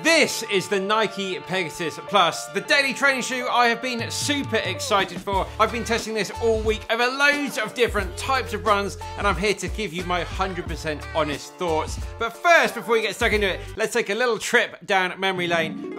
This is the Nike Pegasus Plus, the daily training shoe I have been super excited for. I've been testing this all week over loads of different types of runs, and I'm here to give you my 100% honest thoughts. But first, before we get stuck into it, let's take a little trip down memory lane.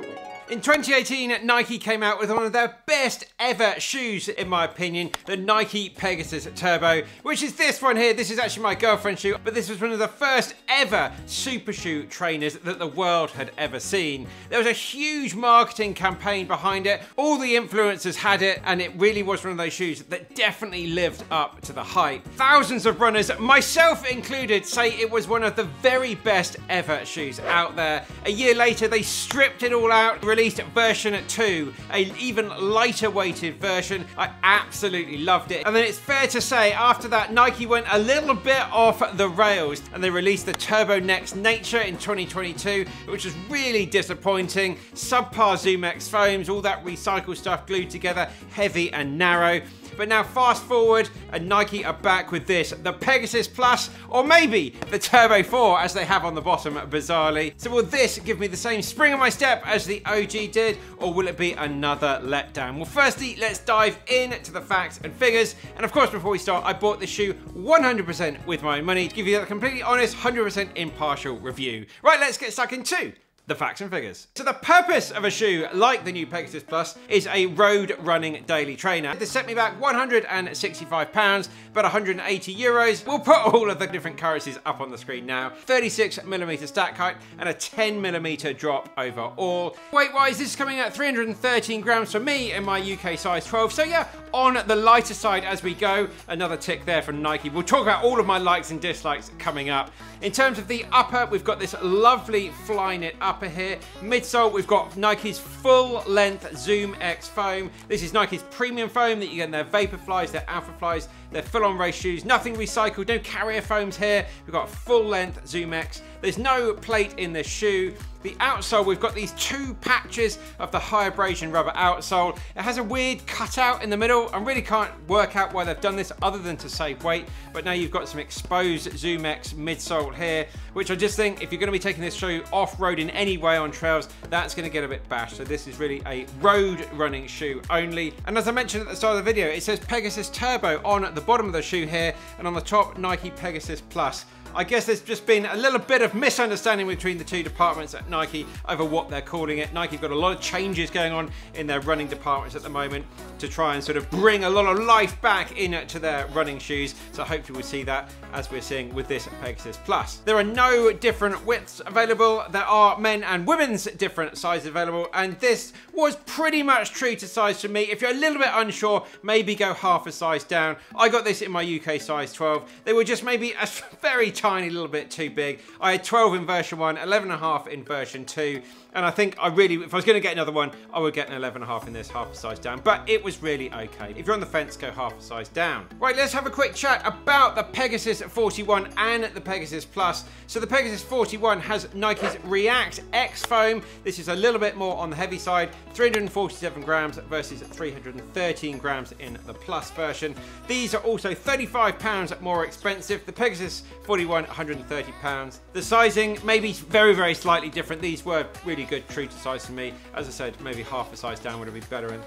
In 2018, Nike came out with one of their best ever shoes, in my opinion, the Nike Pegasus Turbo, which is this one here. This is actually my girlfriend's shoe, but this was one of the first ever super shoe trainers that the world had ever seen. There was a huge marketing campaign behind it. All the influencers had it, and it really was one of those shoes that definitely lived up to the hype. Thousands of runners, myself included, say it was one of the very best ever shoes out there. A year later, they stripped it all out, released version 2, an even lighter weighted version. I absolutely loved it. And then it's fair to say after that Nike went a little bit off the rails and they released the Turbo Next Nature in 2022, which was really disappointing. Subpar ZoomX foams, all that recycled stuff glued together, heavy and narrow. But now fast forward and Nike are back with this, the Pegasus Plus, or maybe the Turbo 4 as they have on the bottom bizarrely. So will this give me the same spring in my step as the OG did, or will it be another letdown? Well, firstly, let's dive into the facts and figures. And of course, before we start, I bought this shoe 100% with my money to give you a completely honest, 100% impartial review. Right, let's get stuck into the facts and figures. So the purpose of a shoe like the new Pegasus Plus is a road running daily trainer. This set me back £165, about 180 euros. We'll put all of the different currencies up on the screen now. 36mm stack height and a 10mm drop overall. Weight wise, this is coming at 313 grams for me in my UK size 12. So yeah, on the lighter side as we go. Another tick there from Nike. We'll talk about all of my likes and dislikes coming up. In terms of the upper, we've got this lovely Flyknit upper here. Midsole, we've got Nike's full length ZoomX foam. This is Nike's premium foam that you get in their Vaporflies, their Alphaflies, their full-on race shoes. Nothing recycled, no carrier foams here. We've got full length ZoomX. There's no plate in the shoe. The outsole, we've got these two patches of the high abrasion rubber outsole. It has a weird cutout in the middle. I really can't work out why they've done this other than to save weight. But now you've got some exposed ZoomX midsole here, which I just think if you're going to be taking this shoe off-road in any way on trails, that's going to get a bit bashed. So this is really a road running shoe only. And as I mentioned at the start of the video, it says Pegasus Turbo on the bottom of the shoe here, and on the top, Nike Pegasus Plus. I guess there's just been a little bit of misunderstanding between the two departments at Nike over what they're calling it. Nike've got a lot of changes going on in their running departments at the moment to try and sort of bring a lot of life back into their running shoes. So hopefully we'll see that as we're seeing with this Pegasus Plus. There are no different widths available. There are men and women's different sizes available, and this was pretty much true to size for me. If you're a little bit unsure, maybe go half a size down. I got this in my UK size 12. They were just maybe a very tiny little bit too big. I had 12 in version 1, 11.5 in version 2, and I think I really, if I was going to get another one, I would get an 11.5 in this, half a size down, but it was really okay. If you're on the fence, go half a size down. Right, let's have a quick chat about the Pegasus 41 and the Pegasus Plus. So the Pegasus 41 has Nike's React X foam. This is a little bit more on the heavy side, 347 grams versus 313 grams in the Plus version. These are also £35 more expensive. The Pegasus 41, £130. The sizing maybe very, very slightly different. These were really good, true to size for me. As I said, maybe half a size down would have been better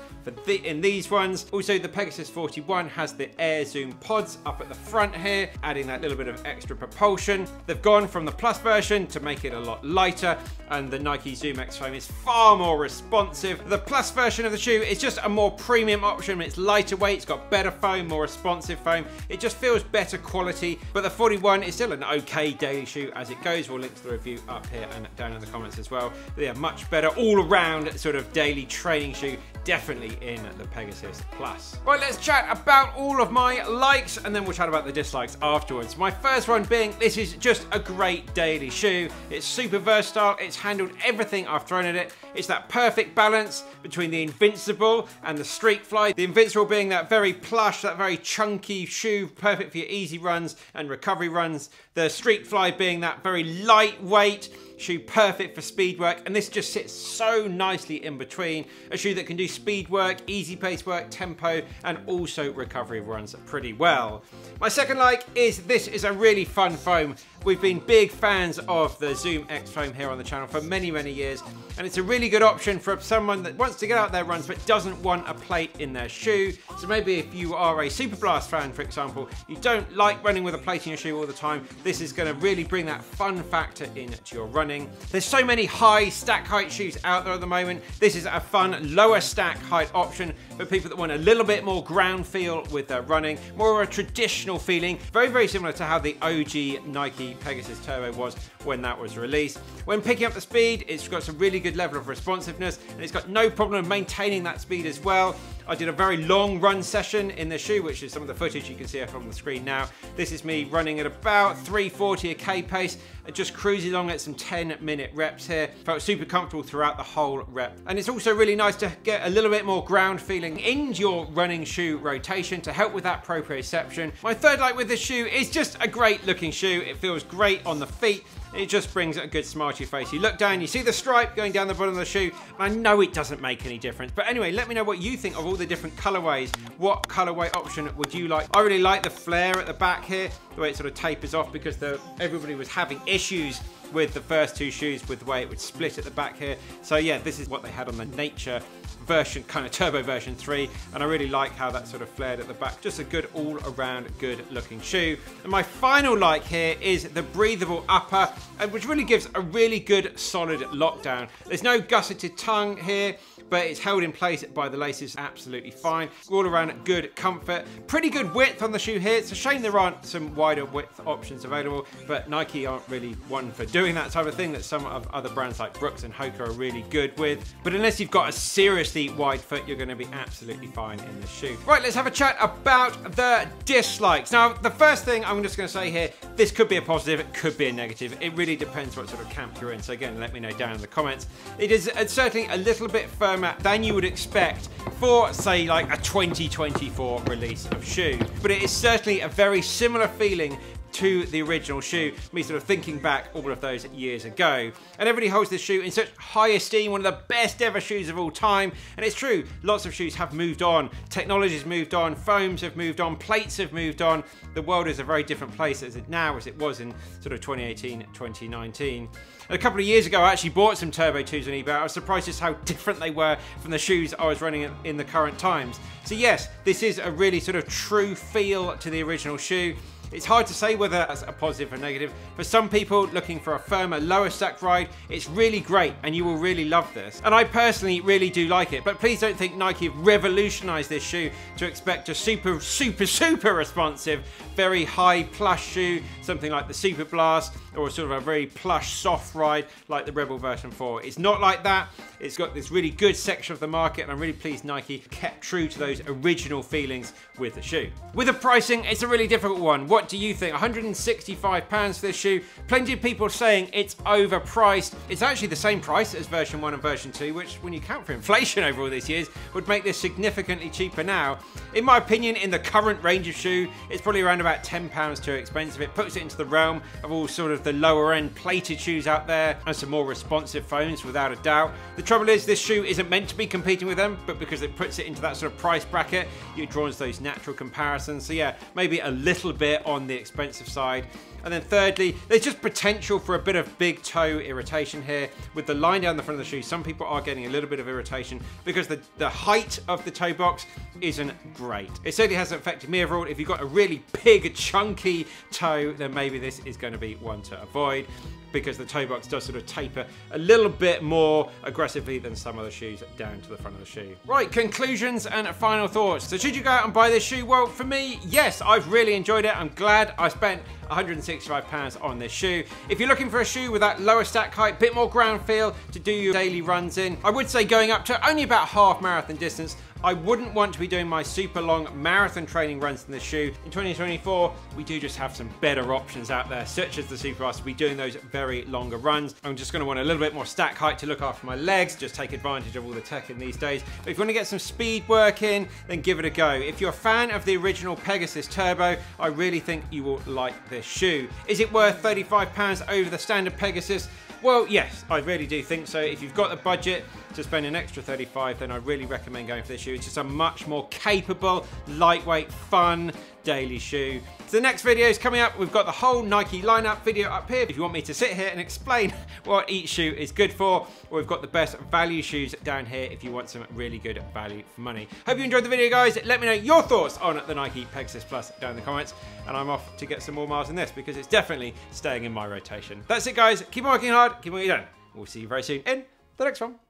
in these ones. Also, the Pegasus 41 has the Air Zoom pods up at the front here, adding that little bit of extra propulsion. They've gone from the Plus version to make it a lot lighter, and the Nike ZoomX foam is far more responsive. The Plus version of the shoe is just a more premium option. It's lighter weight, it's got better foam, more responsive foam. It just feels better quality, but the 41 is still an okay daily shoe as it goes. We'll link to the review up here and down in the comments as well. But yeah, much better all-around sort of daily training shoe, definitely in the Pegasus Plus. Right, let's chat about all of my likes, and then we'll chat about the dislikes afterwards. My first one being, this is just a great daily shoe. It's super versatile, it's handled everything I've thrown at it. It's that perfect balance between the Invincible and the Streak Fly. The Invincible being that very plush, that very chunky shoe, perfect for your easy runs and recovery runs. The Streak Fly being that very lightweight, shoe perfect for speed work, and this just sits so nicely in between. A shoe that can do speed work, easy pace work, tempo, and also recovery runs pretty well. My second like is this is a really fun foam. We've been big fans of the Zoom X foam here on the channel for many, many years, and it's a really good option for someone that wants to get out there runs but doesn't want a plate in their shoe. So maybe if you are a Super Blast fan, for example, you don't like running with a plate in your shoe all the time, this is going to really bring that fun factor into your running. There's so many high stack height shoes out there at the moment. This is a fun lower stack height option for people that want a little bit more ground feel with their running, more of a traditional feeling, very, very similar to how the OG Nike Pegasus Turbo was when that was released. When picking up the speed, it's got some really good level of responsiveness, and it's got no problem maintaining that speed as well. I did a very long run session in the shoe, which is some of the footage you can see up on the screen now. This is me running at about 340 a K pace, and just cruising along at some 10-minute reps here. Felt super comfortable throughout the whole rep. And it's also really nice to get a little bit more ground feeling in your running shoe rotation to help with that proprioception. My third like with this shoe is just a great looking shoe. It feels great on the feet. It just brings a good smile to your face. You look down, you see the stripe going down the bottom of the shoe, and I know it doesn't make any difference. But anyway, let me know what you think of all the different colorways. What colorway option would you like? I really like the flare at the back here, the way it sort of tapers off, because everybody was having issues with the first two shoes with the way it would split at the back here. So yeah, this is what they had on the Nature version, kind of turbo version 3, and I really like how that sort of flared at the back. Just a good all-around good looking shoe. And my final like here is the breathable upper, which really gives a really good solid lockdown. There's no gusseted tongue here, but it's held in place by the laces absolutely fine. All around good comfort. Pretty good width on the shoe here. It's a shame there aren't some wider width options available, but Nike aren't really one for doing that type of thing that some of other brands like Brooks and Hoka are really good with. But unless you've got a seriously wide foot, you're going to be absolutely fine in this shoe. Right, let's have a chat about the dislikes. Now, the first thing I'm just going to say here, this could be a positive, it could be a negative. It really depends what sort of camp you're in. So again, let me know down in the comments. It is certainly a little bit firmer than you would expect for, say, like a 2024 release of shoe. But it is certainly a very similar feeling to the original shoe, me sort of thinking back all of those years ago. And everybody holds this shoe in such high esteem, one of the best ever shoes of all time. And it's true, lots of shoes have moved on. Technology's moved on, foams have moved on, plates have moved on. The world is a very different place now as it was in sort of 2018, 2019. And a couple of years ago, I actually bought some Turbo 2s on eBay. I was surprised just how different they were from the shoes I was running in the current times. So yes, this is a really sort of true feel to the original shoe. It's hard to say whether that's a positive or negative. For some people looking for a firmer, lower stack ride, it's really great and you will really love this. And I personally really do like it, but please don't think Nike have revolutionized this shoe to expect a super, super, super responsive, very high plush shoe, something like the Super Blast, or sort of a very plush, soft ride like the Rebel version 4. It's not like that. It's got this really good section of the market, and I'm really pleased Nike kept true to those original feelings with the shoe. With the pricing, it's a really difficult one. What do you think? £165 for this shoe. Plenty of people saying it's overpriced. It's actually the same price as version 1 and version 2, which when you count for inflation over all these years, would make this significantly cheaper now. In my opinion, in the current range of shoe, it's probably around about £10 too expensive. It puts it into the realm of all sort of the lower end plated shoes out there and some more responsive foams without a doubt. The trouble is this shoe isn't meant to be competing with them, but because it puts it into that sort of price bracket, it draws those natural comparisons. So yeah, maybe a little bit on the expensive side. And then thirdly, there's just potential for a bit of big toe irritation here. With the line down the front of the shoe, some people are getting a little bit of irritation because the height of the toe box isn't great. It certainly hasn't affected me overall. If you've got a really big, chunky toe, then maybe this is going to be one to avoid, because the toe box does sort of taper a little bit more aggressively than some other shoes down to the front of the shoe. Right, conclusions and final thoughts. So should you go out and buy this shoe? Well, for me, yes, I've really enjoyed it. I'm glad I spent £165 on this shoe. If you're looking for a shoe with that lower stack height, bit more ground feel to do your daily runs in, I would say going up to only about half marathon distance. I wouldn't want to be doing my super long marathon training runs in this shoe. In 2024, we do just have some better options out there, such as the Super Blast, to be doing those very longer runs. I'm just going to want a little bit more stack height to look after my legs, just take advantage of all the tech in these days. But if you want to get some speed work in, then give it a go. If you're a fan of the original Pegasus Turbo, I really think you will like this shoe. Is it worth £35 over the standard Pegasus? Well, yes, I really do think so. If you've got the budget to spend an extra 35, then I really recommend going for this shoe. It's just a much more capable, lightweight, fun daily shoe. So the next video is coming up. We've got the whole Nike lineup video up here. If you want me to sit here and explain what each shoe is good for, or we've got the best value shoes down here if you want some really good value for money. Hope you enjoyed the video, guys. Let me know your thoughts on the Nike Pegasus Plus down in the comments, and I'm off to get some more miles in this because it's definitely staying in my rotation. That's it, guys. Keep on working hard. Keep on what you're doing. We'll see you very soon in the next one.